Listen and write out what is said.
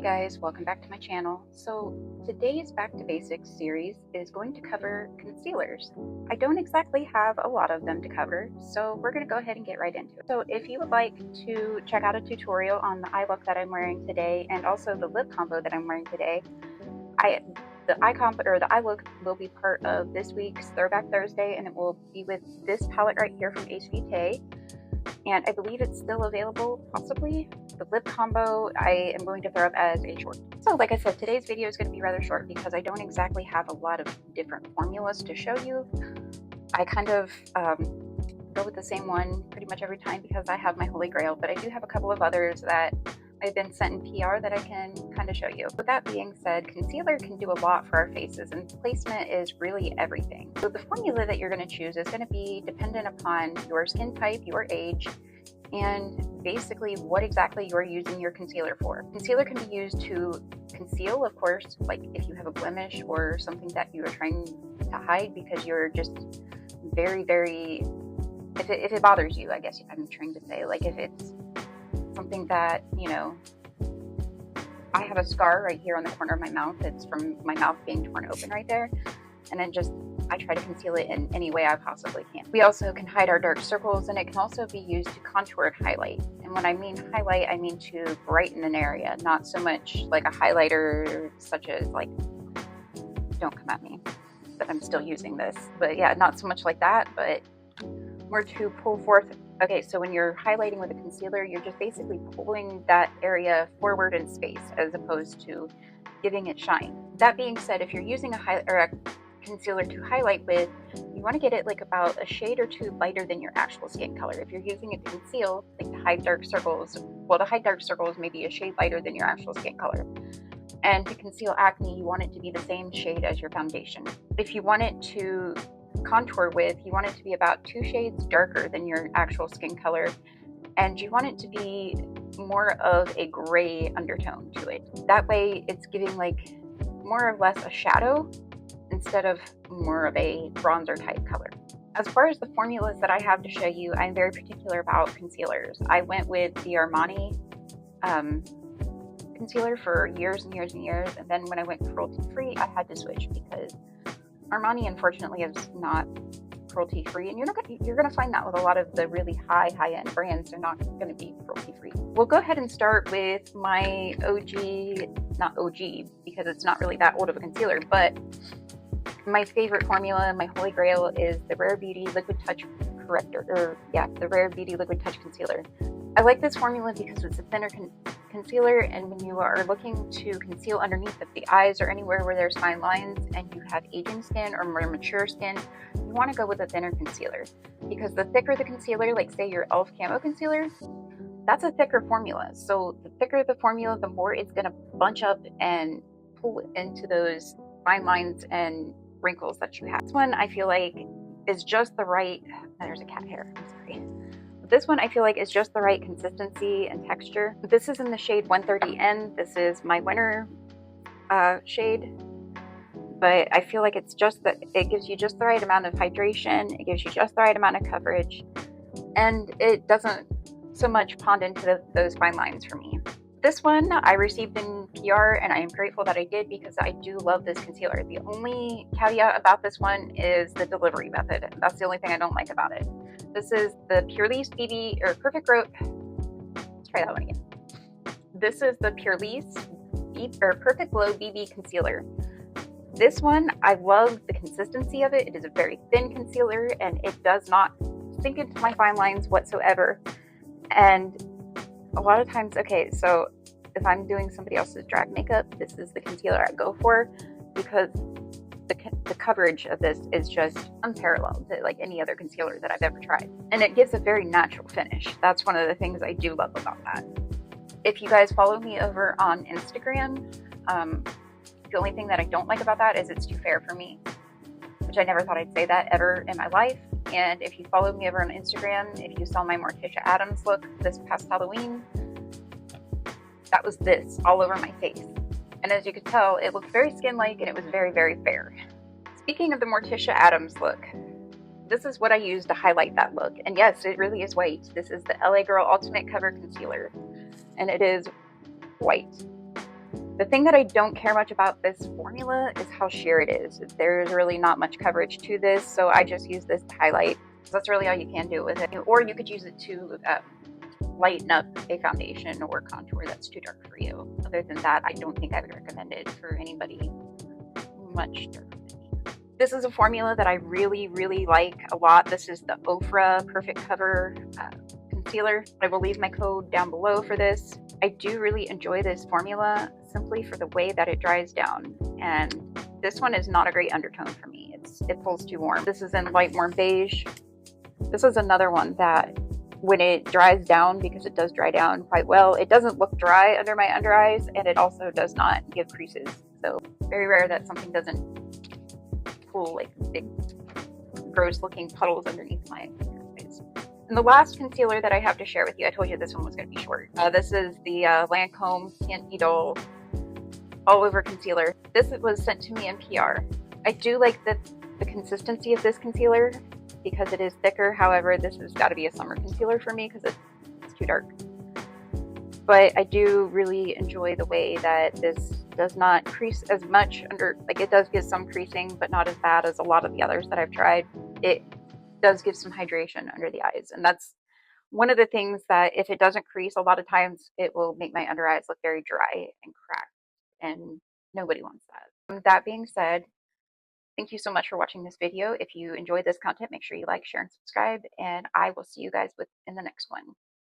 guys, welcome back to my channel. So today's Back to Basics series is going to cover concealers. I don't exactly have a lot of them to cover, so we're going to go ahead and get right into it. So if you would like to check out a tutorial on the eye look that I'm wearing today and also the lip combo that I'm wearing today, the eye look will be part of this week's Throwback Thursday, and it will be with this palette right here from HVK. And I believe it's still available, possibly. The lip combo I am going to throw up as a short. So like I said, today's video is going to be rather short because I don't exactly have a lot of different formulas to show you. I kind of go with the same one pretty much every time because I have my holy grail, but I do have a couple of others that I've been sent in PR that I can kind of show you. With that being said, concealer can do a lot for our faces, and placement is really everything. So the formula that you're going to choose is going to be dependent upon your skin type, your age, and basically what exactly you're using your concealer for. Concealer can be used to conceal, of course, like if you have a blemish or something that you are trying to hide because you're just very, if it bothers you, I guess I'm trying to say, like if it's something that, you know, I have a scar right here on the corner of my mouth. It's from my mouth being torn open right there. And then I try to conceal it in any way I possibly can. We also can hide our dark circles, and it can also be used to contour and highlight. And when I mean highlight, I mean to brighten an area, not so much like a highlighter such as like, don't come at me, but I'm still using this. But yeah, not so much like that, but more to pull forth. Okay, so when you're highlighting with a concealer, you're just basically pulling that area forward in space as opposed to giving it shine. That being said, if you're using a concealer to highlight with, you want to get it like about a shade or two lighter than your actual skin color. If you're using it to conceal, like to hide dark circles, well, to hide dark circles maybe a shade lighter than your actual skin color. And to conceal acne, you want it to be the same shade as your foundation. If you want it to contour with, you want it to be about 2 shades darker than your actual skin color, and you want it to be more of a gray undertone to it. That way it's giving like more or less a shadow instead of more of a bronzer type color. As far as the formulas that I have to show you, I'm very particular about concealers. I went with the Armani concealer for years and years and years, and then when I went cruelty free, I had to switch because Armani, unfortunately, is not cruelty-free, and you're gonna find that with a lot of the really high-end brands. They're not gonna be cruelty-free. We'll go ahead and start with my not OG, because it's not really that old of a concealer, but my favorite formula, my holy grail, is the Rare Beauty Liquid Touch the Rare Beauty Liquid Touch Concealer. I like this formula because it's a thinner concealer, and when you are looking to conceal underneath of the eyes or anywhere where there's fine lines and you have aging skin or more mature skin, you want to go with a thinner concealer, because the thicker the concealer, like say your e.l.f. Camo Concealer, that's a thicker formula. So the thicker the formula, the more it's going to bunch up and pull into those fine lines and wrinkles that you have. This one I feel like is just the right, there's a cat hair, I'm sorry. This one I feel like is just the right consistency and texture. This is in the shade 130N. This is my winter shade, but I feel like it's just that it gives you just the right amount of hydration, it gives you just the right amount of coverage, and it doesn't so much pond into those fine lines for me. This one I received in PR, and I am grateful that I did because I do love this concealer. The only caveat about this one is the delivery method. That's the only thing I don't like about it. This is the Purlisse Perfect Glow BB Concealer. This one, I love the consistency of it. It is a very thin concealer, and it does not sink into my fine lines whatsoever. And a lot of times, okay, so if I'm doing somebody else's drag makeup, this is the concealer I go for because the coverage of this is just unparalleled to like any other concealer that I've ever tried. And it gives a very natural finish. That's one of the things I do love about that. If you guys follow me over on Instagram, the only thing that I don't like about that is it's too fair for me, which I never thought I'd say that ever in my life. And if you follow me over on Instagram, if you saw my Morticia Addams look this past Halloween, that was this all over my face. And as you could tell, it looked very skin-like, and it was very, very fair. Speaking of the Morticia Addams look, this is what I use to highlight that look. And yes, it really is white. This is the LA Girl Ultimate Cover Concealer, and it is white. The thing that I don't care much about this formula is how sheer it is. There's really not much coverage to this, so I just use this to highlight. That's really all you can do with it. Or you could use it to lighten up a foundation or contour that's too dark for you. Other than that, I don't think I would recommend it for anybody much darker than me. This is a formula that I really, really like a lot. This is the Ofra Perfect Cover concealer. I will leave my code down below for this. I do really enjoy this formula simply for the way that it dries down, and this one is not a great undertone for me. It pulls too warm. This is in light warm beige. This is another one that when it dries down, because it does dry down quite well, it doesn't look dry under my under eyes, and it also does not give creases. So very rare that something doesn't pull like big gross looking puddles underneath my eyes. And the last concealer that I have to share with you, I told you this one was going to be short. This is the Lancome Teint Idôle All Over Concealer. This was sent to me in PR. I do like the consistency of this concealer because it is thicker. However, this has got to be a summer concealer for me because it's too dark. But I do really enjoy the way that this does not crease as much under, like it does give some creasing, but not as bad as a lot of the others that I've tried. It does give some hydration under the eyes, and that's one of the things that if it doesn't crease, a lot of times it will make my under eyes look very dry and cracked, and nobody wants that. That being said, thank you so much for watching this video. If you enjoyed this content, make sure you like, share, and subscribe, and I will see you guys in the next one.